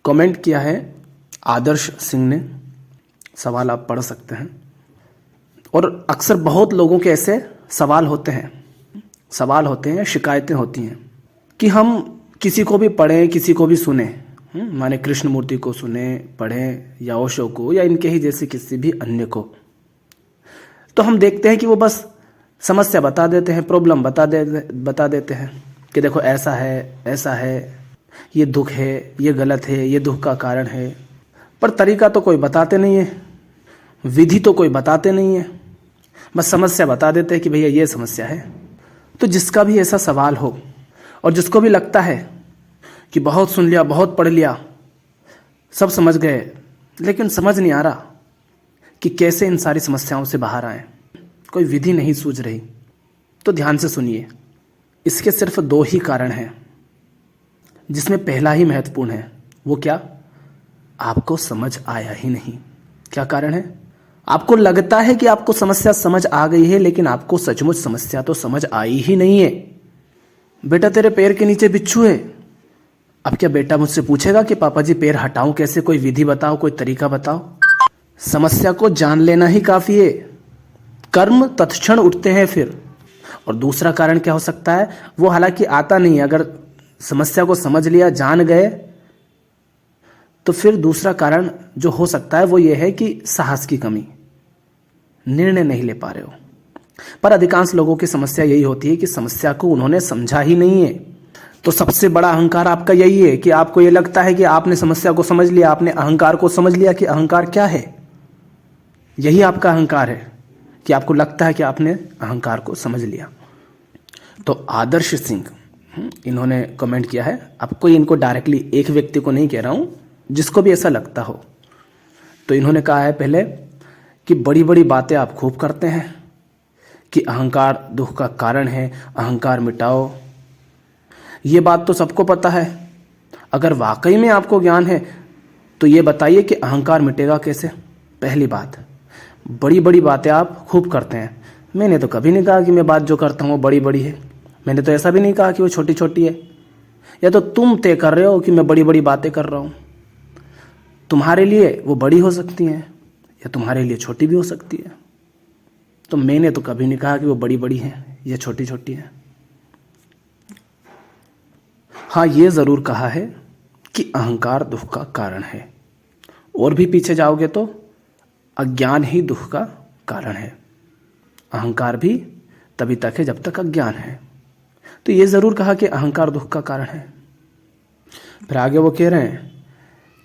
Comment किया है आदर्श सिंह ने। सवाल आप पढ़ सकते हैं। और अक्सर बहुत लोगों के ऐसे सवाल होते हैं, शिकायतें होती हैं कि हम किसी को भी पढ़ें, किसी को भी सुने, माने कृष्णमूर्ति को सुने, पढ़ें, या ओशो को, या इनके ही जैसे किसी भी अन्य को, तो हम देखते हैं कि वो बस समस्या बता देते हैं, प्रॉब्लम बता देते हैं कि देखो ऐसा है, ये दुख है, ये गलत है, ये दुख का कारण है। पर तरीका तो कोई बताते नहीं है, विधि तो कोई बताते नहीं है, बस समस्या बता देते हैं कि भैया ये समस्या है। तो जिसका भी ऐसा सवाल हो और जिसको भी लगता है कि बहुत सुन लिया, बहुत पढ़ लिया, सब समझ गए, लेकिन समझ नहीं आ रहा कि कैसे इन सारी समस्याओं से बाहर आए, कोई विधि नहीं सूझ रही, तो ध्यान से सुनिए। इसके सिर्फ 2 ही कारण हैं, जिसमें पहला ही महत्वपूर्ण है। वो क्या? आपको समझ आया ही नहीं। क्या कारण है? आपको लगता है कि आपको समस्या समझ आ गई है, लेकिन आपको सचमुच समस्या तो समझ आई ही नहीं है। बेटा तेरे पैर के नीचे बिच्छू है। अब क्या बेटा मुझसे पूछेगा कि पापा जी पैर हटाऊं कैसे, कोई विधि बताओ, कोई तरीका बताओ? समस्या को जान लेना ही काफी है। कर्म तत्क्षण उठते हैं फिर। और दूसरा कारण क्या हो सकता है? वो हालांकि आता नहीं है, अगर समस्या को समझ लिया, जान गए, तो फिर दूसरा कारण जो हो सकता है वो ये है कि साहस की कमी, निर्णय नहीं ले पा रहे हो। पर अधिकांश लोगों की समस्या यही होती है कि समस्या को उन्होंने समझा ही नहीं है। तो सबसे बड़ा अहंकार आपका यही है कि आपको ये लगता है कि आपने समस्या को समझ लिया, आपने अहंकार को समझ लिया कि अहंकार क्या है। यही आपका अहंकार है कि आपको लगता है कि आपने अहंकार को समझ लिया। तो आदर्श सिंह इन्होंने कमेंट किया है। आपको इनको डायरेक्टली एक व्यक्ति को नहीं कह रहा हूं, जिसको भी ऐसा लगता हो। तो इन्होंने कहा है पहले कि बड़ी बड़ी बातें आप खूब करते हैं कि अहंकार दुख का कारण है, अहंकार मिटाओ। ये बात तो सबको पता है। अगर वाकई में आपको ज्ञान है तो ये बताइए कि अहंकार मिटेगा कैसे। पहली बात, बड़ी बड़ी बातें आप खूब करते हैं। मैंने तो कभी नहीं कहा कि मैं बात जो करता हूँ बड़ी बड़ी है। मैंने तो ऐसा भी नहीं कहा कि वो छोटी छोटी है। या तो तुम तय कर रहे हो कि मैं बड़ी बड़ी बातें कर रहा हूँ। तुम्हारे लिए वो बड़ी हो सकती हैं या तुम्हारे लिए छोटी भी हो सकती है। तो मैंने तो कभी नहीं कहा कि वो बड़ी बड़ी हैं या छोटी छोटी हैं। हाँ, ये जरूर कहा है कि अहंकार दुख का कारण है। और भी पीछे जाओगे तो अज्ञान ही दुख का कारण है। अहंकार भी तभी तक है जब तक अज्ञान है। तो ये जरूर कहा कि अहंकार दुख का कारण है। फिर आगे वो कह रहे हैं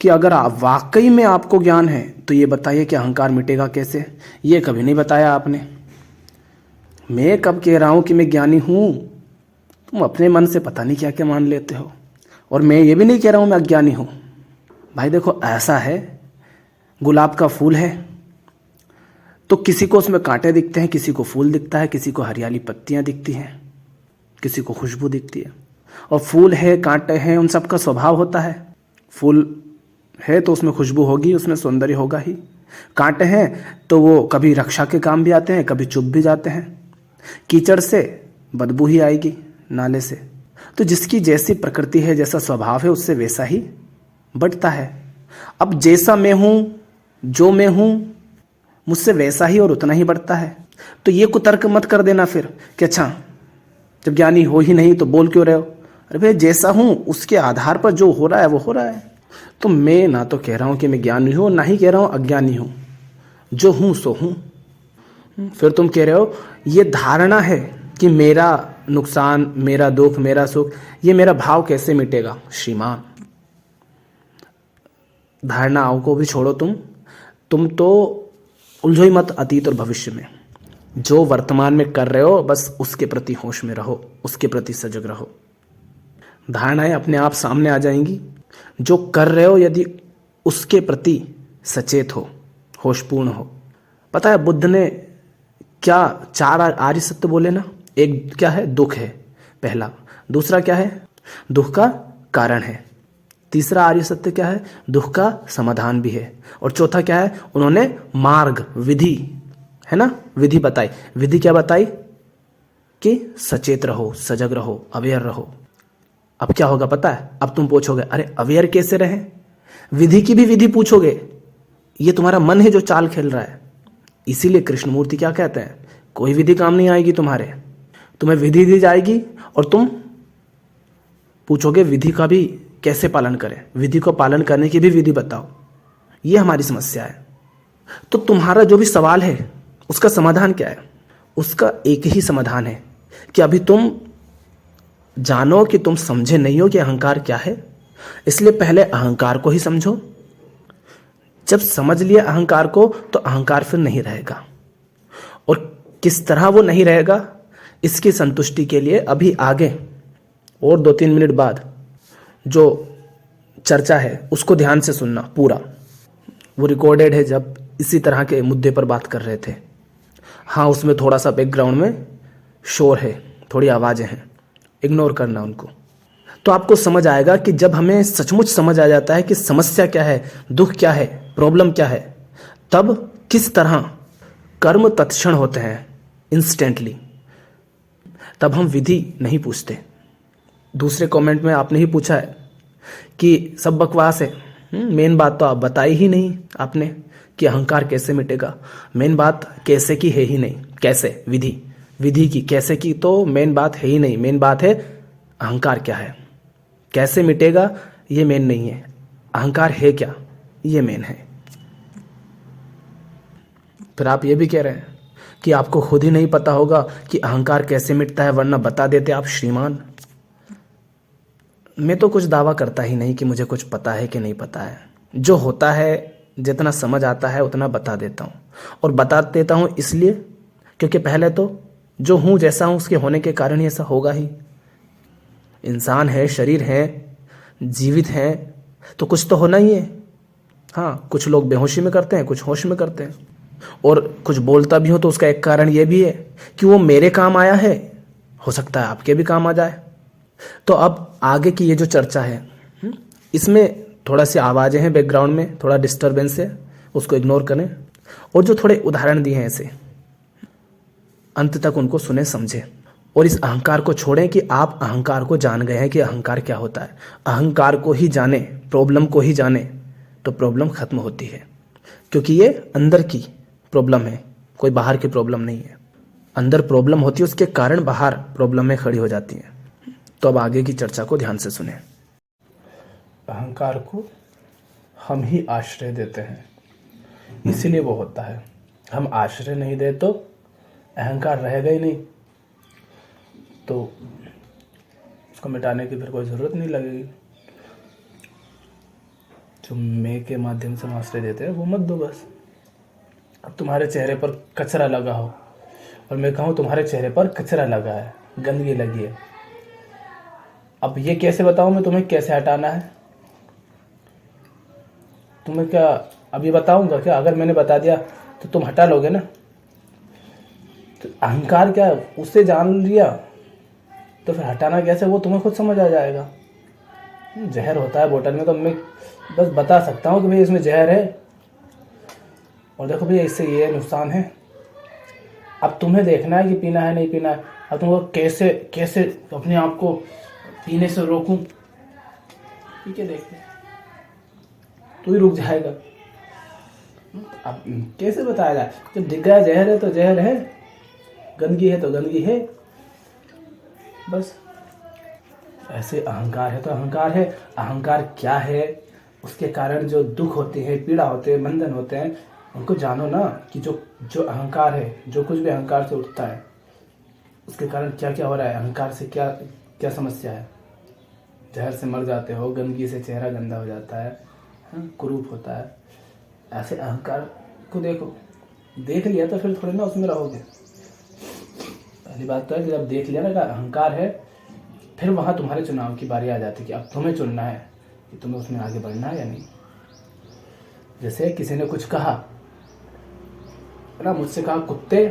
कि अगर आप वाकई में आपको ज्ञान है तो ये बताइए कि अहंकार मिटेगा कैसे। ये कभी नहीं बताया आपने। मैं कब कह रहा हूं कि मैं ज्ञानी हूं? तुम अपने मन से पता नहीं क्या क्या मान लेते हो। और मैं ये भी नहीं कह रहा हूं मैं अज्ञानी हूं। भाई देखो, ऐसा है, गुलाब का फूल है तो किसी को उसमें कांटे दिखते हैं, किसी को फूल दिखता है, किसी को हरियाली पत्तियां दिखती हैं, किसी को खुशबू दिखती है। और फूल है, कांटे हैं, उन सबका स्वभाव होता है। फूल है तो उसमें खुशबू होगी, उसमें सौंदर्य होगा ही। कांटे हैं तो वो कभी रक्षा के काम भी आते हैं, कभी चुभ भी जाते हैं। कीचड़ से बदबू ही आएगी, नाले से। तो जिसकी जैसी प्रकृति है, जैसा स्वभाव है, उससे वैसा ही बढ़ता है। अब जैसा मैं हूं, जो मैं हूं, मुझसे वैसा ही और उतना ही बढ़ता है। तो ये कुतर्क मत कर देना फिर कि अच्छा जब ज्ञानी हो ही नहीं तो बोल क्यों रहे हो। अरे भाई, जैसा हूं उसके आधार पर जो हो रहा है वो हो रहा है। तो मैं ना तो कह रहा हूं कि मैं ज्ञानी हूं, ना ही कह रहा हूं अज्ञानी हूं। जो हूं सो हूं। फिर तुम कह रहे हो ये धारणा है कि मेरा नुकसान, मेरा दुख, मेरा सुख, ये मेरा भाव कैसे मिटेगा। श्रीमान, धारणाओं को भी छोड़ो। तुम तो उलझो ही मत अतीत और भविष्य में। जो वर्तमान में कर रहे हो बस उसके प्रति होश में रहो, उसके प्रति सजग रहो। धारणाएं अपने आप सामने आ जाएंगी। जो कर रहे हो यदि उसके प्रति सचेत हो, होशपूर्ण हो। पता है बुद्ध ने क्या 4 आर्य सत्य बोले ना। एक क्या है? दुख है पहला। दूसरा क्या है? दुख का कारण है। तीसरा आर्य सत्य क्या है? दुख का समाधान भी है। और चौथा क्या है? उन्होंने मार्ग, विधि है ना, विधि बताई। विधि क्या बताई? कि सचेत रहो, सजग रहो, अवेयर रहो। अब क्या होगा पता है? अब तुम पूछोगे अरे अवेयर कैसे रहे? विधि की भी विधि पूछोगे, ये तुम्हारा मन है जो चाल खेल रहा है। इसीलिए कृष्णमूर्ति क्या कहते हैं, कोई विधि काम नहीं आएगी तुम्हारे, तुम्हें विधि दी जाएगी और तुम पूछोगे विधि का भी कैसे पालन करें, विधि को पालन करने की भी विधि बताओ। ये हमारी समस्या है। तो तुम्हारा जो भी सवाल है उसका समाधान क्या है? उसका एक ही समाधान है कि अभी तुम जानो कि तुम समझे नहीं हो कि अहंकार क्या है, इसलिए पहले अहंकार को ही समझो। जब समझ लिया अहंकार को तो अहंकार फिर नहीं रहेगा। और किस तरह वो नहीं रहेगा, इसकी संतुष्टि के लिए अभी आगे और 2-3 मिनट बाद जो चर्चा है उसको ध्यान से सुनना पूरा। वो रिकॉर्डेड है जब इसी तरह के मुद्दे पर बात कर रहे थे। हाँ, उसमें थोड़ा सा बैकग्राउंड में शोर है, थोड़ी आवाज़ें हैं, इग्नोर करना उनको। तो आपको समझ आएगा कि जब हमें सचमुच समझ आ जाता है कि समस्या क्या है, दुख क्या है, प्रॉब्लम क्या है, तब किस तरह कर्म तत्क्षण होते हैं, इंस्टेंटली। तब हम विधि नहीं पूछते। दूसरे कमेंट में आपने ही पूछा है कि सब बकवास है, मेन बात तो आप बताई ही नहीं आपने कि अहंकार कैसे मिटेगा। मेन बात कैसे की है ही नहीं, कैसे विधि की कैसे की तो मेन बात है ही नहीं। मेन बात है अहंकार क्या है, कैसे मिटेगा ये मेन नहीं है, अहंकार है क्या ये मेन है। फिर आप ये भी कह रहे हैं कि आपको खुद ही नहीं पता होगा कि अहंकार कैसे मिटता है, वरना बता देते आप श्रीमान। मैं तो कुछ दावा करता ही नहीं कि मुझे कुछ पता है कि नहीं पता है। जो होता है, जितना समझ आता है उतना बता देता हूँ। और बता देता हूँ इसलिए क्योंकि पहले तो जो हूँ जैसा हूँ उसके होने के कारण ही ऐसा होगा ही। इंसान है, शरीर है, जीवित है, तो कुछ तो होना ही है। हाँ, कुछ लोग बेहोशी में करते हैं, कुछ होश में करते हैं। और कुछ बोलता भी हो तो उसका एक कारण ये भी है कि वो मेरे काम आया है, हो सकता है आपके भी काम आ जाए। तो अब आगे की ये जो चर्चा है, इसमें थोड़ा सी आवाज़ें हैं बैकग्राउंड में, थोड़ा डिस्टरबेंस है, उसको इग्नोर करें। और जो थोड़े उदाहरण दिए हैं ऐसे, अंत तक उनको सुने समझे। और इस अहंकार को छोड़ें कि आप अहंकार को जान गए हैं कि अहंकार क्या होता है। अहंकार को ही जाने, प्रॉब्लम को ही जाने तो प्रॉब्लम खत्म होती है। क्योंकि ये अंदर की प्रॉब्लम है, कोई बाहर की प्रॉब्लम नहीं है। अंदर प्रॉब्लम होती है, उसके कारण बाहर प्रॉब्लमें खड़ी हो जाती हैं। तो अब आगे की चर्चा को ध्यान से सुने। अहंकार को हम ही आश्रय देते हैं, इसीलिए वो होता है। हम आश्रय नहीं दे तो अहंकार रहेगा ही नहीं, तो उसको मिटाने की फिर कोई ज़रूरत नहीं लगेगी। जो मैं के माध्यम से हम आश्रय देते हैं वो मत दो बस। अब तुम्हारे चेहरे पर कचरा लगा हो और मैं कहूँ तुम्हारे चेहरे पर कचरा लगा है, गंदगी लगी है, अब ये कैसे बताऊँ मैं तुम्हें कैसे हटाना है? तुम्हें क्या अब ये बताऊंगा क्या? अगर मैंने बता दिया तो तुम हटा लोगे ना। तो अहंकार क्या है, उससे जान लिया तो फिर हटाना कैसे, वो तुम्हें खुद समझ आ जाएगा। जहर होता है बोतल में, तो मैं बस बता सकता हूँ कि भाई इसमें जहर है और देखो भैया इससे ये नुकसान है। अब तुम्हें देखना है कि पीना है नहीं पीना है। अब तुमको कैसे कैसे अपने आप को पीने से रोकूं, ठीक है, देखते तू ही रुक जाएगा। अब कैसे बताया जाए? जब दिख गया जहर है तो जहर है, गंदगी है तो गंदगी है, बस। ऐसे अहंकार है तो अहंकार है। अहंकार क्या है, उसके कारण जो दुख होते हैं, पीड़ा होते हैं, बंधन होते हैं, उनको जानो ना कि जो अहंकार है, जो कुछ भी अहंकार से उठता है उसके कारण क्या क्या हो रहा है, अहंकार से क्या क्या समस्या है। जहर से मर जाते हो, गंदगी से चेहरा गंदा हो जाता है, कुरूप होता है। ऐसे अहंकार को देखो, देख लिया तो फिर थोड़ी ना उसमें रहोगे। पहली बात तो है कि जब देख लिया ना कि अहंकार है, फिर वहाँ तुम्हारे चुनाव की बारी आ जाती है कि अब तुम्हें चुनना है कि तुम्हें उसमें आगे बढ़ना है या नहीं। जैसे किसी ने कुछ कहा ना, मुझसे कहा कुत्ते,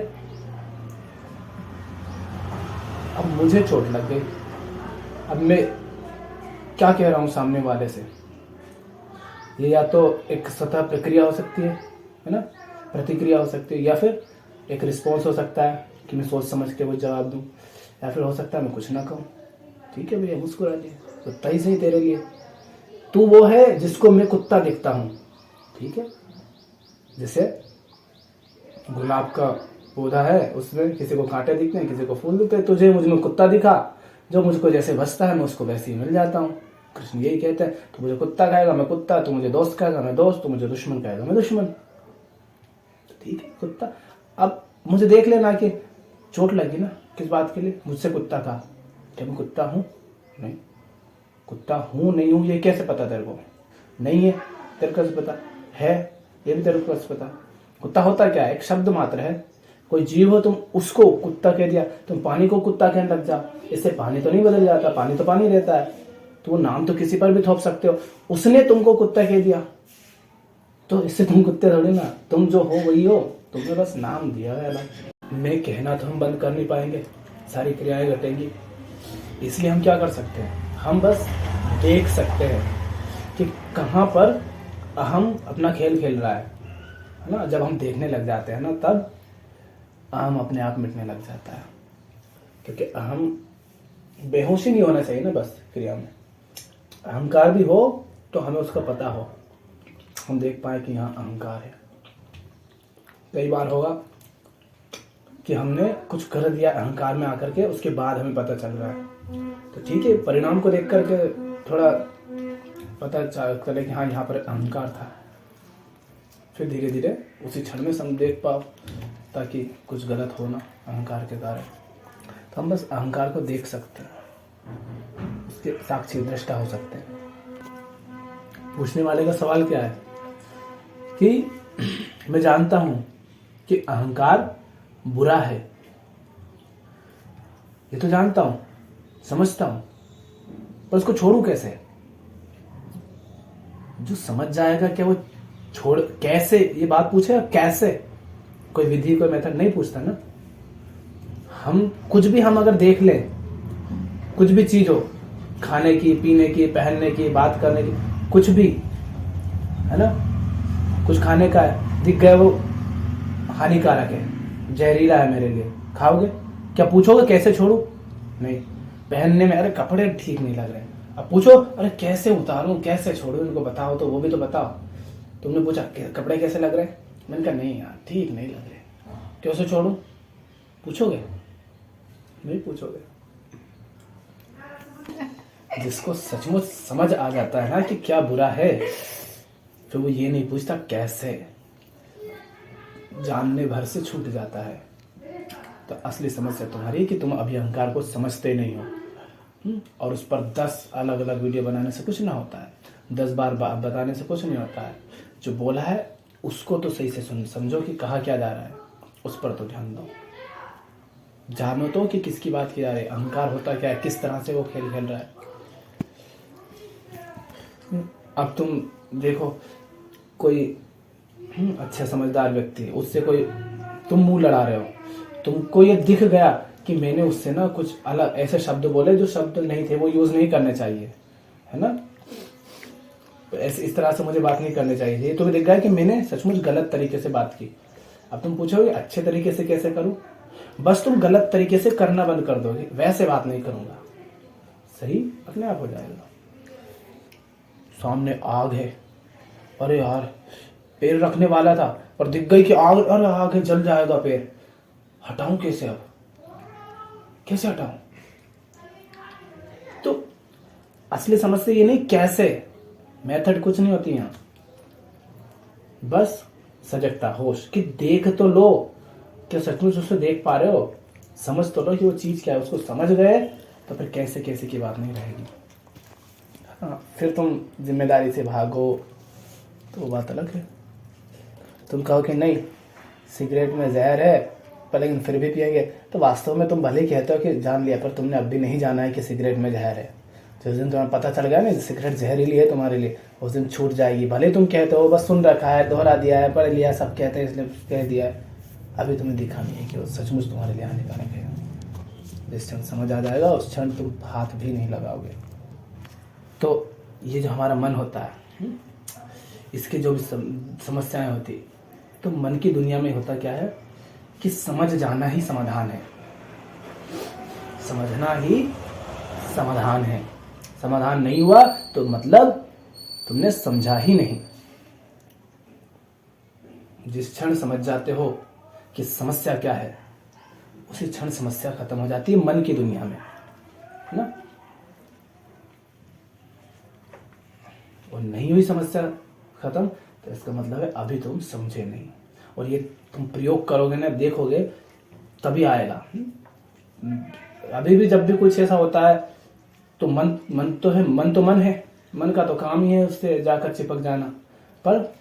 अब मुझे चोट लग गई। अब मैं क्या कह रहा हूँ सामने वाले से, ये या तो एक सतह प्रक्रिया हो सकती है ना, प्रतिक्रिया हो सकती है, या फिर एक रिस्पॉन्स हो सकता है कि मैं सोच समझ के वो जवाब दूं, या फिर हो सकता है मैं कुछ ना कहूँ। ठीक है भैया, मुस्कुरा लिए तो तय सही तेरे लिए। तू वो है जिसको मैं कुत्ता दिखता हूं, ठीक है। जैसे गुलाब का पौधा है, उसमें किसी को कांटे दिखते हैं, किसी को फूल दिखते हैं, तुझे मुझ में कुत्ता दिखा, जो मुझको जैसे बसता है मैं उसको वैसे ही मिल जाता हूँ। कृष्ण यही कहते हैं, तू मुझे कुत्ता कहेगा मैं कुत्ता, तू मुझे दोस्त कहेगा मैं दोस्त, तू मुझे दुश्मन कहेगा मैं दुश्मन, ठीक है कुत्ता। अब मुझे देख लेना कि चोट लगी ना, किस बात के लिए मुझसे कुत्ता कहा, क्या मैं कुत्ता हूँ? नहीं, कुत्ता हूँ नहीं हूँ ये कैसे पता तेरे को? नहीं है, तेरे को कैसे पता है? ये भी तेरे को कैसे पता? कुत्ता होता क्या है? एक शब्द मात्र है। कोई जीव हो, तुम उसको कुत्ता कह दिया, तुम पानी को कुत्ता कहने लग जाओ, इससे पानी तो नहीं बदल जाता, पानी तो पानी रहता है। तो वो नाम तो किसी पर भी थोप सकते हो, उसने तुमको कुत्ता कह दिया तो इससे तुम कुत्ते थोड़ी ना, तुम जो हो वही हो, तुमने बस नाम दिया है अलग। मैं कहना तो हम बंद कर नहीं पाएंगे, सारी क्रियाएं घटेंगी, इसलिए हम क्या कर सकते हैं, हम बस देख सकते हैं कि कहाँ पर अहम अपना खेल खेल रहा है ना। जब हम देखने लग जाते हैं ना, तब अहम अपने आप मिटने लग जाता है, क्योंकि अहम बेहोशी नहीं होना चाहिए ना, बस क्रिया में अहंकार भी हो तो हमें उसका पता हो, हम देख पाए कि यहाँ अहंकार है। कई बार होगा कि हमने कुछ कर दिया अहंकार में आकर के, उसके बाद हमें पता चल रहा है, तो ठीक है, परिणाम को देख करके थोड़ा पता चले कि हाँ यहाँ पर अहंकार था, फिर धीरे धीरे उसी क्षण में हम देख पाओ, ताकि कुछ गलत हो ना अहंकार के कारण। तो हम बस अहंकार को देख सकते हैं, उसके साक्षी दृष्टा हो सकते हैं। पूछने वाले का सवाल क्या है कि मैं जानता हूं कि अहंकार बुरा है, ये तो जानता हूं, समझता हूं, पर उसको छोड़ू कैसे? जो समझ जाएगा क्या वो छोड़ कैसे, ये बात पूछे कैसे, कोई विधि कोई मेथड नहीं पूछता ना। हम कुछ भी हम अगर देख लें, कुछ भी चीज हो, खाने की, पीने की, पहनने की, बात करने की, कुछ भी है ना, कुछ खाने का है, दिख गया वो हानिकारक है, जहरीला है मेरे लिए, खाओगे? क्या पूछोगे कैसे छोड़ू? नहीं। पहनने में, अरे कपड़े ठीक नहीं लग रहे, अब पूछो अरे कैसे उतारूं, कैसे छोड़ू, इनको बताओ तो, वो भी तो बताओ। तुमने पूछा कपड़े कैसे लग रहे हैं, मैंने कहा नहीं यार ठीक नहीं लग रहे, कैसे छोड़ू? पूछोगे? नहीं पूछोगे। जिसको सचमुच समझ आ जाता है ना कि क्या बुरा है, फिर वो ये नहीं पूछता कैसे, जानने भर से छूट जाता है। तो असली समस्या तुम्हारी कि तुम अभी अहंकार को समझते नहीं हो, और उस पर 10 अलग अलग वीडियो बनाने से कुछ ना होता है, 10 बार बताने से कुछ नहीं होता है। जो बोला है उसको तो सही से समझो कि कहा क्या जा रहा है, उस पर तो ध्यान दो, जानो तो कि किसकी बात की जा रही है, अहंकार होता क्या है, किस तरह से वो खेल खेल रहा है। अब तुम देखो कोई अच्छा समझदार व्यक्ति, उससे कोई तुम मुंह लड़ा रहे हो, तुमको ये दिख गया कि मैंने उससे ना कुछ अलग ऐसे शब्द बोले जो शब्द नहीं थे, वो यूज नहीं करने चाहिए, है ना, ऐसे इस तरह से मुझे बात नहीं करनी चाहिए, ये तुम्हें दिख गया कि मैंने सचमुच गलत तरीके से बात की। अब तुम पूछोगे अच्छे तरीके से कैसे करूं? बस तुम गलत तरीके से करना बंद कर दोगे, वैसे बात नहीं करूंगा, सही अपने आप हो जाएगा। सामने आग है, अरे यार पैर रखने वाला था और दिख गई कि आग, अरे आग है जल जाएगा पैर, हटाऊं कैसे, अब कैसे हटाऊं? तो असली समस्या ये नहीं कैसे, मेथड कुछ नहीं होती यहां, बस सजगता, होश कि देख तो लो, क्या सचमुच उसको देख पा रहे हो, समझ तो लो कि वो चीज क्या है, उसको समझ गए तो फिर कैसे कैसे की बात नहीं रहेगी। हाँ, फिर तुम जिम्मेदारी से भागो तो बात अलग है। तुम कहो कि नहीं सिगरेट में जहर है पर लेकिन फिर भी पिएंगे, तो वास्तव में तुम भले ही कहते हो कि जान लिया, पर तुमने अब भी नहीं जाना है कि सिगरेट में जहर है। जिस दिन तुम्हें पता चल गया ना सिगरेट जहरीली है तुम्हारे लिए, उस दिन छूट जाएगी। भले तुम कहते हो बस सुन रखा है, दोहरा दिया है, पढ़ लिया, सब कहते हैं इसलिए कह दिया है, अभी तुम्हें दिखा नहीं है कि वो सचमुच तुम्हारे लिए हानिकारक है। जिस क्षण समझ आ जाएगा उस क्षण तुम हाथ भी नहीं लगाओगे। तो ये जो हमारा मन होता है, इसके जो भी समस्याएं होती, तो मन की दुनिया में होता क्या है कि समझ जाना ही समाधान है, समझना ही समाधान है। समाधान नहीं हुआ तो मतलब तुमने समझा ही नहीं। जिस क्षण समझ जाते हो कि समस्या क्या है, उसी क्षण समस्या खत्म हो जाती है मन की दुनिया में, है ना। और नहीं हुई समस्या खत्म तो इसका मतलब है अभी तुम समझे नहीं, और ये तुम प्रयोग करोगे ना, देखोगे तभी आएगा। अभी भी जब भी कुछ ऐसा होता है तो मन तो है, मन का तो काम ही है उससे जाकर चिपक जाना, पर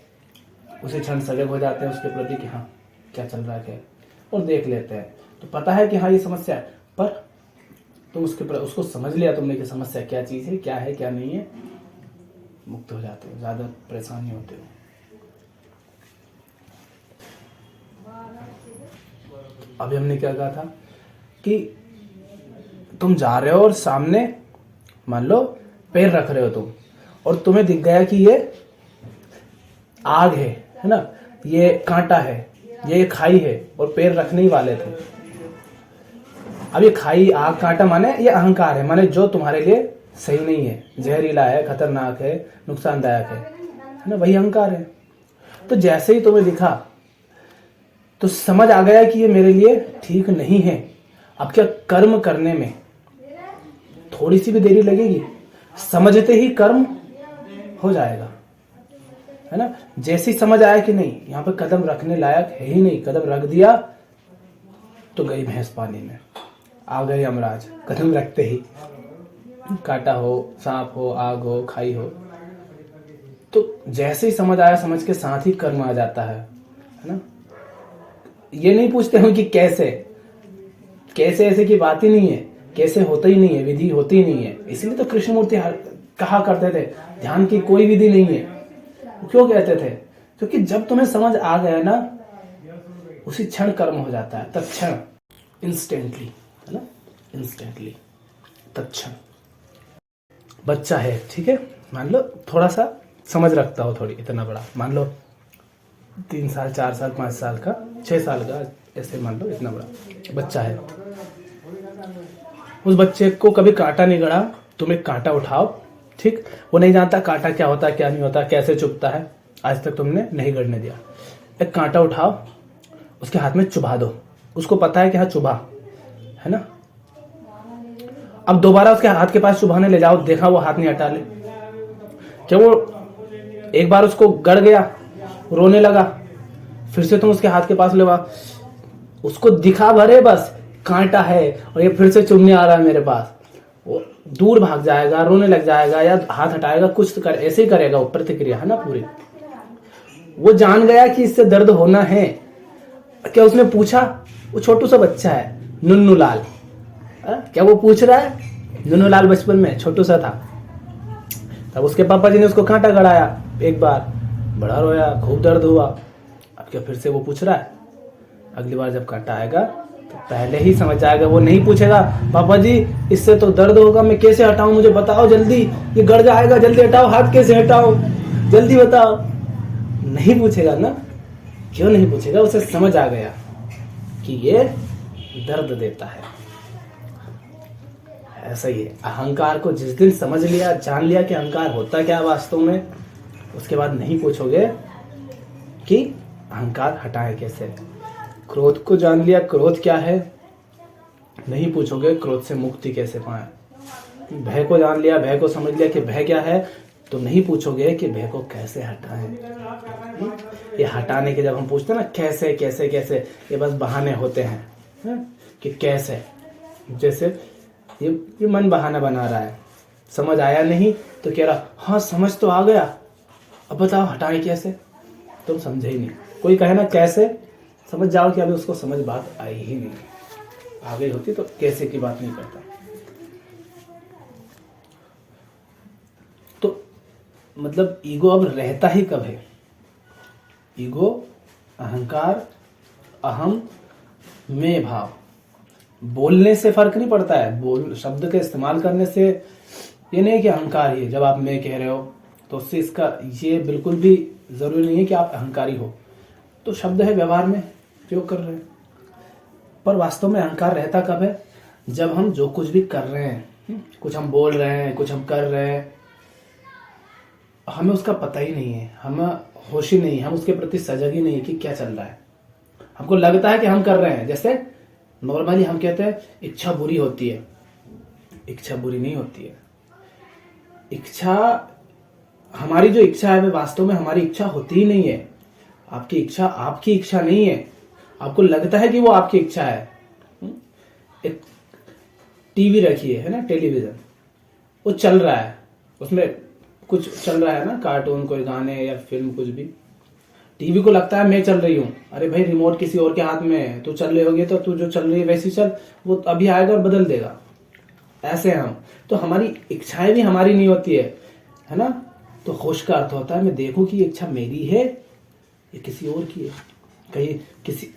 उसी क्षण सजग हो जाते हैं उसके प्रति कि हाँ क्या चल रहा है क्या, और देख लेते हैं। तो पता है कि हाँ ये समस्या है, पर तुम उसको समझ लिया तुमने कि समस्या क्या चीज़ है, क्या है क्या नहीं है, मुक्त हो जाते हो, ज़्यादा परेशान नहीं होते हो। अभी हमने क्या कहा था कि तुम जा रहे हो और सामने मान लो पैर रख रहे हो तुम, और तुम्हें दिख गया कि ये आग है ना, ये कांटा है, ये खाई है, और पैर रखने ही वाले थे। अब ये खाई आग कांटा माने ये अहंकार है, माने जो तुम्हारे लिए सही नहीं है, जहरीला है, खतरनाक है, नुकसानदायक है ना, वही अहंकार है। तो जैसे ही तुम्हें दिखा तो समझ आ गया कि ये मेरे लिए ठीक नहीं है। अब क्या, कर्म करने में थोड़ी सी भी देरी लगेगी, समझते ही कर्म हो जाएगा, है ना। जैसे ही समझ आया कि नहीं यहाँ पे कदम रखने लायक है ही नहीं, कदम रख दिया तो गई भैंस पानी में, आ गए यमराज कदम रखते ही। कांटा हो, सांप हो, आग हो, खाई हो, तो जैसे ही समझ आया, समझ के साथ ही कर्म आ जाता है ना। ये नहीं पूछते हो कि कैसे ऐसे की बात ही नहीं है, कैसे होता ही नहीं है, विधि होती ही नहीं है। इसलिए तो कृष्णमूर्ति कहा करते थे ध्यान की कोई विधि नहीं है। क्यों कहते थे? क्योंकि जब तुम्हें समझ आ गया ना, उसी क्षण कर्म हो जाता है, तत्क्षण, इंस्टेंटली, है ना, इंस्टेंटली, तत्क्षण। बच्चा है, ठीक है, मान लो थोड़ा सा समझ रखता हो, थोड़ी, इतना बड़ा, मान लो 3 साल 4 साल 5 साल का, 6 साल का, ऐसे मान लो इतना बड़ा बच्चा है। उस बच्चे को कभी कांटा नहीं गड़ा, तुम एक कांटा उठाओ, ठीक, वो नहीं जानता कांटा क्या होता है क्या नहीं होता, कैसे चुभता है, आज तक तुमने नहीं गड़ने दिया। एक कांटा उठाओ, उसके हाथ में चुभा दो, उसको पता है कि हाँ चुभा, है ना। अब दोबारा उसके हाथ के पास चुभाने ले जाओ, देखा वो हाथ नहीं हटा ले, क्या वो एक बार उसको गड़ गया, रोने लगा, फिर से तुम उसके हाथ के पास ले, उसको दिखा भरे बस कांटा है और ये फिर से चुभने आ रहा है मेरे पास, वो दूर भाग जाएगा, रोने लग जाएगा या हाथ हटाएगा, कुछ तो ऐसे ही करेगा वो, प्रतिक्रिया है ना पूरी। वो जान गया कि इससे दर्द होना है। क्या उसने पूछा? वो छोटू सा बच्चा है, नुन्नू लाल, क्या वो पूछ रहा है? नुन्नू लाल बचपन में छोटू सा था, तब उसके पापा जी ने उसको कांटा गड़ाया, एक बार बड़ा रोया, खूब दर्द हुआ। अब क्या फिर से वो पूछ रहा है? अगली बार जब कांटा आएगा तो पहले ही समझ जाएगा, वो नहीं पूछेगा पापा जी इससे तो दर्द होगा, मैं कैसे हटाऊं, मुझे बताओ जल्दी, ये गड़ जाएगा, जल्दी हटाओ, हाथ कैसे हटाओ, जल्दी बताओ। नहीं पूछेगा ना। क्यों नहीं पूछेगा? उसे समझ आ गया कि ये दर्द देता है। ऐसा ही है, अहंकार को जिस दिन समझ लिया, जान लिया कि अहंकार होता क्या वास्तव में, उसके बाद नहीं पूछोगे कि अहंकार हटाए कैसे। क्रोध को जान लिया, क्रोध क्या है, नहीं पूछोगे क्रोध से मुक्ति कैसे पाए। भय को जान लिया, भय को समझ लिया कि भय क्या है, तो नहीं पूछोगे कि भय को कैसे हटाएं। ये हटाने के जब हम पूछते हैं ना कैसे कैसे कैसे, ये बस बहाने होते हैं कि कैसे, जैसे ये मन बहाना बना रहा है, समझ आया नहीं तो कह रहा हाँ समझ तो आ गया, अब बताओ हटाएं कैसे। तुम समझे ही नहीं। कोई कहे ना कैसे, समझ जाओ कि अभी उसको समझ बात आई ही नहीं, आ गई होती तो कैसे की बात नहीं करता। तो मतलब ईगो अब रहता ही कब है? ईगो, अहंकार, अहम, मैं भाव, बोलने से फर्क नहीं पड़ता है। बोल शब्द के इस्तेमाल करने से ये नहीं है कि अहंकार ही है। जब आप मैं कह रहे हो तो उससे इसका ये बिल्कुल भी जरूरी नहीं है कि आप अहंकारी हो। तो शब्द है, व्यवहार में प्रयोग कर रहे हैं, पर वास्तव में अहंकार रहता कब है? जब हम जो कुछ भी कर रहे हैं, कुछ हम बोल रहे हैं, कुछ हम कर रहे हैं, हमें उसका पता ही नहीं है, हमें होश ही नहीं है, हम उसके प्रति सजग ही नहीं है कि क्या चल रहा है। हमको लगता है कि हम कर रहे हैं। जैसे नॉर्मली हम कहते हैं इच्छा बुरी होती है, इच्छा बुरी नहीं होती है। इच्छा, हमारी जो इच्छा है वे वास्तव में हमारी इच्छा होती ही नहीं है। आपकी इच्छा आपकी इच्छा नहीं है, आपको लगता है कि वो आपकी इच्छा है। एक टीवी रखी है ना, टेलीविजन, वो चल रहा है, उसमें कुछ चल रहा है ना, कार्टून, कोई गाने या फिल्म, कुछ भी। टीवी को लगता है मैं चल रही हूँ, अरे भाई रिमोट किसी और के हाथ में है, तू चल रही होगी तो तू जो चल रही है वैसी चल, वो अभी आएगा और बदल देगा। ऐसे हम तो, हमारी इच्छाएं भी हमारी नहीं होती है ना। तो होश का अर्थ होता है मैं देखूं कि ये इच्छा मेरी है या किसी और की है। कहीं किसी,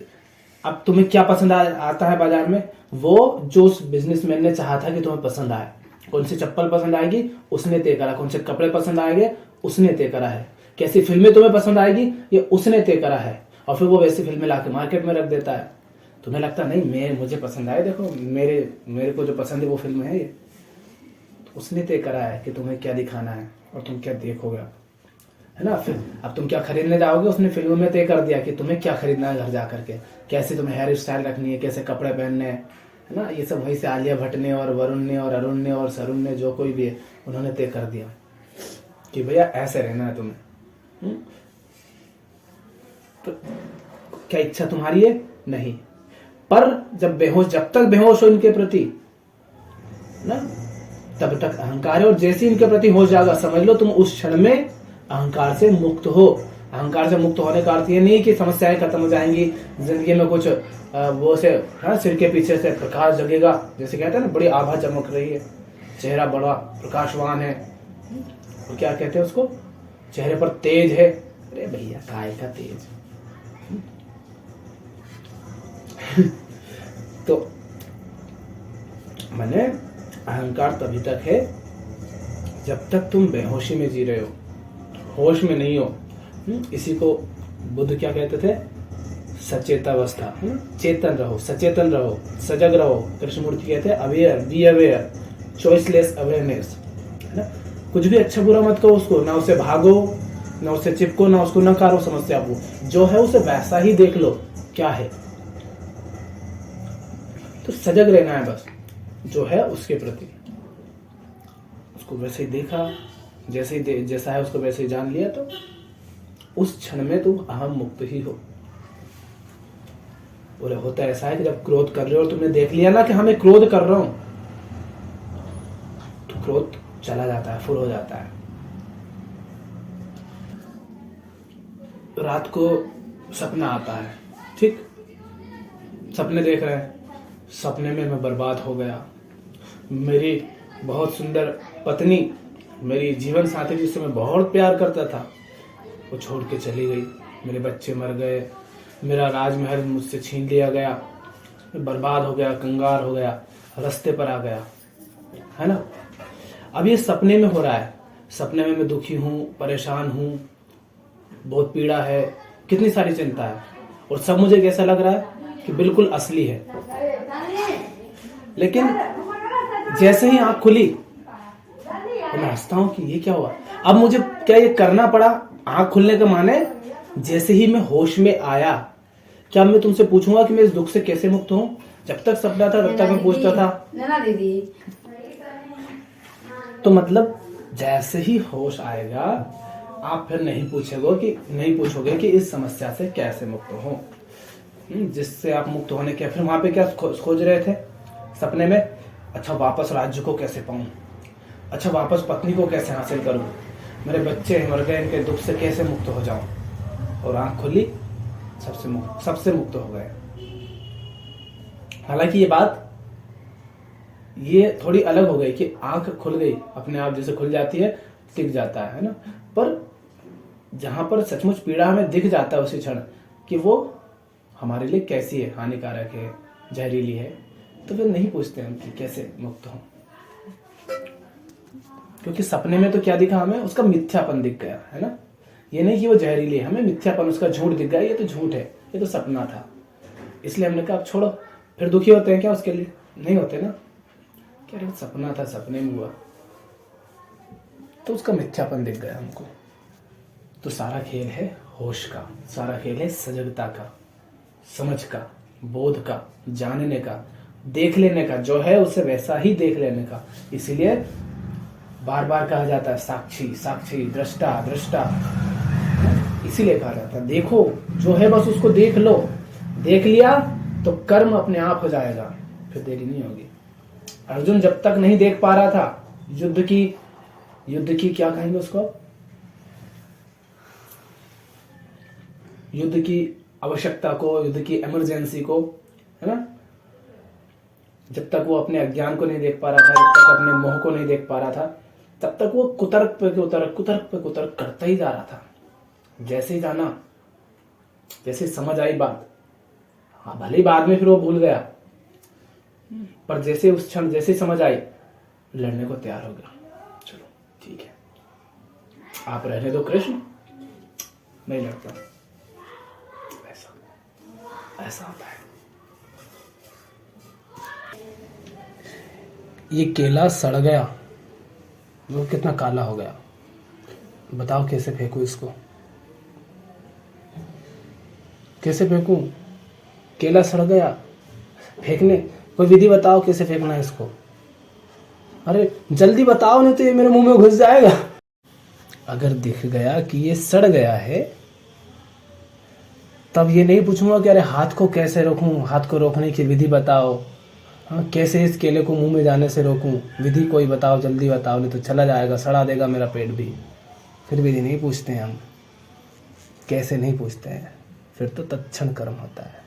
अब तुम्हें क्या पसंद आता है बाजार में, वो जो उस बिजनेसमैन ने चाहा था कि तुम्हें पसंद आए। कौन सी चप्पल पसंद आएगी उसने तय करा, कौन से कपड़े पसंद आएंगे उसने तय करा है, कैसी फिल्में तुम्हें पसंद आएगी ये उसने तय करा है। और फिर वो वैसी फिल्में लाके मार्केट में रख देता है। तुम्हें लगता नहीं मुझे पसंद आए, देखो मेरे को जो पसंद है वो फिल्म है ये, तो उसने तय करा है कि तुम्हें क्या दिखाना है और तुम क्या देखोगे, है ना। फिर अब तुम क्या खरीदने जाओगे, उसने फिल्म में तय कर दिया कि तुम्हें क्या खरीदना है घर जा करके, कैसे तुम्हें हेयर स्टाइल रखनी है, कैसे कपड़े पहनने हैं, है ना। ये सब वहीं से आलिया भट्ट ने और वरुण ने और अरुण ने और सरुण ने, जो कोई भी है, उन्होंने तय कर दिया कि भैया ऐसे रहना है तुम्हें। तो क्या इच्छा तुम्हारी है? नहीं। पर जब तक बेहोश हो इनके प्रति ना, तब तक अहंकार है। और जैसे इनके प्रति हो जाएगा, समझ लो तुम उस क्षण में अहंकार से मुक्त हो। अहंकार से मुक्त होने का अर्थ ये नहीं कि समस्याएं खत्म हो जाएंगी, जिंदगी में कुछ वो से सिर के पीछे से प्रकाश जगेगा, जैसे कहते हैं ना, बड़ी आभा चमक रही है, चेहरा बड़ा प्रकाशवान है, और क्या कहते हैं उसको, चेहरे पर तेज है। अरे भैया काय का तेज। तो मैंने अहंकार तभी तक है जब तक तुम बेहोशी में जी रहे हो, होश में नहीं हो। इसी को बुद्ध क्या कहते थे? सचेतावस्था। चेतन रहो, सचेतन रहो, सजग रहो। कृष्णमूर्ति कहते हैं aware, be aware, choiceless awareness, है ना। कुछ भी अच्छा बुरा मत कहो उसको, ना उसे भागो, ना उसे चिपको, ना उसको नकारो समस्या को, जो है उसे वैसा ही देख लो क्या है। तो सजग रहना है बस, जो है उसके प्रति, उसको वैसे ही देखा, जैसा है उसको वैसे ही जान लिया, तो उस क्षण में तुम अहम मुक्त ही हो। बोले होता ऐसा है कि जब क्रोध कर रहे हो, तुमने देख लिया ना कि हमें क्रोध कर रहा हूं, तो क्रोध चला जाता है, फुल हो जाता है। रात को सपना आता है, ठीक, सपने देख रहे हैं, सपने में मैं बर्बाद हो गया, मेरी बहुत सुंदर पत्नी, मेरी जीवन साथी जिससे मैं बहुत प्यार करता था, वो छोड़ के चली गई, मेरे बच्चे मर गए, मेरा राजमहल मुझसे छीन लिया गया, मैं बर्बाद हो गया, कंगाल हो गया, रास्ते पर आ गया, है ना। अब ये सपने में हो रहा है, सपने में मैं दुखी हूं, परेशान हूं, बहुत पीड़ा है, कितनी सारी चिंता है, और सब मुझे कैसा लग रहा है कि बिल्कुल असली है। लेकिन जैसे ही आंख खुली तो मैं हंसता हूं कि ये क्या हुआ। अब मुझे क्या ये करना पड़ा? आंख खुलने का माने जैसे ही मैं होश में आया, क्या मैं तुमसे पूछूंगा कि मैं इस दुख से कैसे मुक्त हूं? जब तक सपना था तब तक मैं पूछता था। तो मतलब जैसे ही होश आएगा, आप फिर नहीं पूछोगे कि इस समस्या से कैसे मुक्त हो, जिससे आप मुक्त होने के फिर वहां पे क्या खोज रहे थे सपने में? अच्छा वापस राज्य को कैसे पाऊं, अच्छा वापस पत्नी को कैसे हासिल करूं, मेरे बच्चे मर गए, इनके दुख से कैसे मुक्त हो जाऊं। और आंख खुली, सबसे मुक्त हो गए। हालांकि ये बात ये थोड़ी अलग हो गई कि आंख खुल गई अपने आप, जैसे खुल जाती है दिख जाता है ना। पर जहां पर सचमुच पीड़ा हमें दिख जाता है उसी क्षण कि वो हमारे लिए कैसी है, हानिकारक है, जहरीली है, तो फिर नहीं पूछते हम कि कैसे मुक्त हो, क्योंकि सपने में तो क्या दिखा हमें? उसका मिथ्यापन दिख गया, है ना। ये नहीं कि वो जहरीली है, हमें मिथ्यापन, उसका झूठ दिख गया, ये तो झूठ है, ये तो सपना था, इसलिए हमने कहा अब छोड़ो। फिर दुखी होते हैं क्या उसके लिए? नहीं होते ना, क्या सपना था, सपने में हुआ, तो उसका मिथ्यापन दिख गया हमको। तो सारा खेल है होश का, सारा खेल है सजगता का, समझ का, बोध का, जानने का, देख लेने का, जो है उसे वैसा ही देख लेने का। इसीलिए बार बार कहा जाता है साक्षी साक्षी, दृष्टा दृष्टा। इसीलिए कहा जाता है देखो, जो है बस उसको देख लो। देख लिया तो कर्म अपने आप हो जाएगा, फिर देरी नहीं होगी। अर्जुन जब तक नहीं देख पा रहा था युद्ध की क्या कहेंगे उसको, युद्ध की आवश्यकता को, युद्ध की इमरजेंसी को, है ना। जब तक वो अपने अज्ञान को नहीं देख पा रहा था, जब तक अपने मोह को नहीं देख पा रहा था, तब तक वो कुतर्क पे कुतर्क करता ही जा रहा था। जैसे ही जाना, जैसे समझ आई बात, हाँ भले ही बाद में फिर वो भूल गया, पर जैसे उस क्षण जैसे समझ आई, लड़ने को तैयार हो गया। चलो ठीक है, आप रहने दो कृष्ण, नहीं लड़ता। ऐसा होता है। ये केला सड़ गया, वो कितना काला हो गया, बताओ कैसे फेंकूं इसको, कैसे फेंकूं? केला सड़ गया, फेंकने कोई विधि बताओ कैसे फेंकना है इसको। अरे जल्दी बताओ, नहीं तो ये मेरे मुंह में घुस जाएगा। अगर दिख गया कि ये सड़ गया है, तब ये नहीं पूछूंगा कि अरे हाथ को कैसे रोकूं, हाथ को रोकने की विधि बताओ, हाँ कैसे इस केले को मुंह में जाने से रोकूं, विधि कोई बताओ, जल्दी बताओ, नहीं तो चला जाएगा, सड़ा देगा मेरा पेट भी। फिर विधि नहीं पूछते हैं हम, कैसे नहीं पूछते हैं, फिर तो तत्क्षण कर्म होता है।